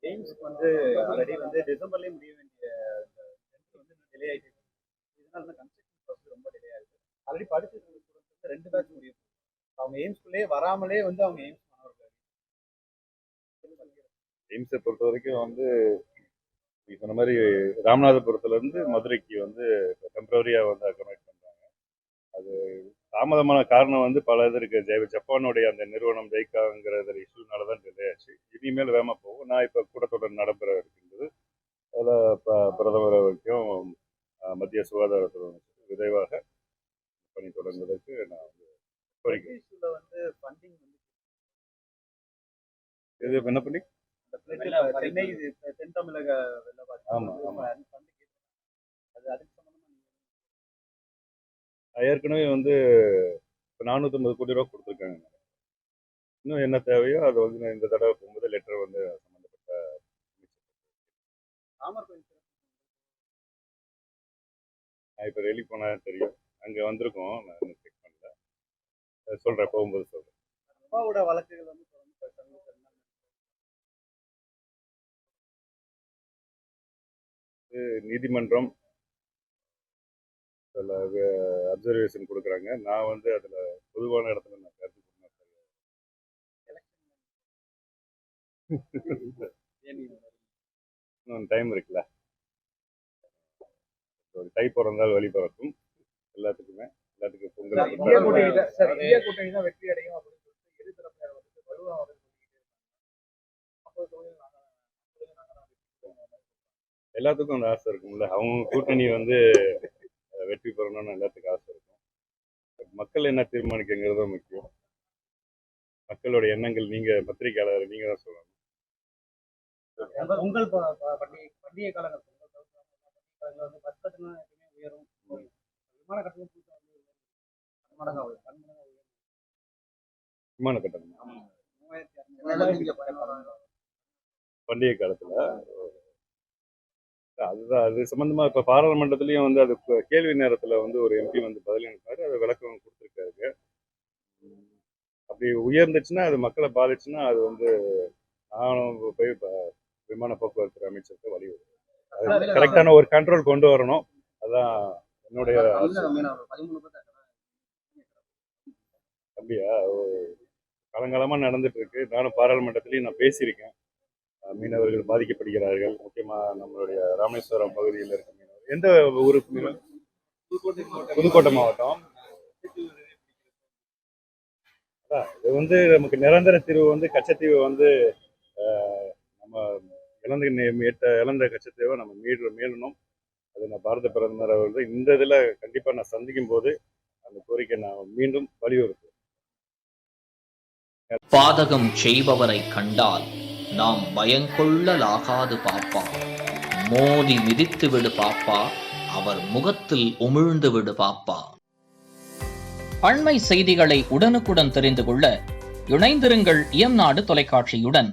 எய்ம்ஸ்க்கு வந்து ஆல்ரெடி வந்து டிசம்பர்லேயே முடிய வேண்டிய டிலே ஆகிட்டு இதனால தான் கன்ஸ்ட்ரக்ஷன் ப்ராசஸ் ரொம்ப டிலே ஆகுது. ஆல்ரெடி படிச்சுட்டு இருக்க ஸ்டூடெண்ட்ஸ் வந்து 2 பேட்ச் முடியும். அவங்க எய்ம்ஸ்குள்ளேயே வராமலே வந்து அவங்க எய்ம்ஸ் மாணவர்கள் எய்ம்ஸை பொறுத்த வரைக்கும் வந்து நீங்க சொன்ன மாதிரி ராமநாதபுரத்துல இருந்து மதுரைக்கு வந்து டெம்பரரியா வந்து அக்கமடேட் பண்றாங்க. அது தாமதமான காரணம் வந்து பல இது இருக்கு. ஜப்பானுடைய அந்த நிறுவனம் ஜெய்காங்கிற இஷ்யூனால தான் டிலே ஆச்சு. இனிமேல் வேகமா போகும். நான் இப்போ கூட்டத்தொடர் நடைபெற இருக்கின்றது. அதில் பிரதமர் வரைக்கும் மத்திய சுகாதாரத்துறை விரைவாக பணி தொடங்குவதற்கு நான் வந்து கோரிக்கை. வந்து ஃபண்டிங் வந்து இது என்ன பண்ணி சென்னை தென் தமிழக வெள்ள பாதிப்பு. ஆமா ஆமா ஏற்கனவே வந்து 450 கோடி ரூபா கொடுத்துருக்காங்க. இன்னும் என்ன தேவையோ அதை வந்து நான் இந்த தடவை போகும்போது லெட்டர் வந்து சம்மந்தப்பட்ட நான் இப்போ டெல்லி போனா தெரியும். அங்கே வந்திருக்கோம். நான் இன்னும் செக் பண்ணல. சொல்கிறேன், போகும்போது சொல்கிறேன். அப்பாவோட வழக்குகள் வந்து நீதிமன்றம் அதில் அப்சர்வேஷன் கொடுக்குறாங்க. நான் வந்து அதில் பொதுவான இடத்துல நான் கருத்து இன்னும் டைம் இருக்குல்ல. ஒரு தை பிறந்தால் வழி பிறக்கும். எல்லாத்துக்கும் பொங்கல். இந்திய கூட்டணி தான் வெற்றி அடையும் அப்படின்னு சொல்லிட்டு எதிர்த்தரப்பினர் வந்து வலுவாக எல்லாத்துக்கும் அந்த ஆசை இருக்கும்ல. அவங்க கூட்டணி வந்து வெற்றி பெறணும்னு எல்லாத்துக்கும் ஆசை இருக்கும். மக்கள் என்ன தீர்மானிக்குங்கிறது முக்கியம். மக்களோட எண்ணங்கள் நீங்க பத்திரிகையாளர் நீங்க தான் சொல்லணும். பொங்கல் பண்டிகை காலங்கள் வந்து பஸ் கட்டணம் உயரும். விமான கட்டணம் விமான கட்டணம் பண்டிகை காலத்துல அதுதான். அது சம்பந்தமா இப்ப பாராளுமன்றத்திலயும் வந்து அது கேள்வி நேரத்துல வந்து ஒரு எம்பி வந்து பதில் அனுப்பாரு. அதை விளக்கம் கொடுத்துருக்காரு. அப்படி உயர்ந்துச்சுன்னா அது மக்களை பாதிச்சுன்னா அது வந்து நானும் போய் விமான போக்குவரத்து அமைச்சருக்கு வலியுறுத்தும். அது கரெக்டான ஒரு கண்ட்ரோல் கொண்டு வரணும். அதான் என்னுடைய அப்படியா காலங்காலமா நடந்துட்டு இருக்கு. நானும் பாராளுமன்றத்திலையும் நான் பேசியிருக்கேன். மீனவர்கள் பாதிக்கப்படுகிறார்கள். முக்கியமா நம்மளுடைய ராமேஸ்வரம் பகுதியில் இருக்க மீனவர். எந்த ஊருக்கு மீனவர்? புதுக்கோட்டை மாவட்டம். இது வந்து நமக்கு நிரந்தர தீர்வு வந்து கச்சத்தீவு வந்து நம்ம இழந்த கச்சத்தீவை நம்ம மீளணும். அது நான் பாரத பிரதமர் அவர்கள் இந்த இதில் கண்டிப்பாக நான் சந்திக்கும் போது அந்த கோரிக்கை நான் மீண்டும் வலியுறுத்துவேன். பாதகம் செய்பவரை கண்டால் நாம் பயங்கொள்ளலாகாது பாப்பா. மோதி மிதித்து விடு பாப்பா, அவர் முகத்தில் உமிழ்ந்து விடு பாப்பா. அண்மை செய்திகளை உடனுக்குடன் தெரிந்து கொள்ள இணைந்திருங்கள் இயம்நாடு தொலைக்காட்சியுடன்.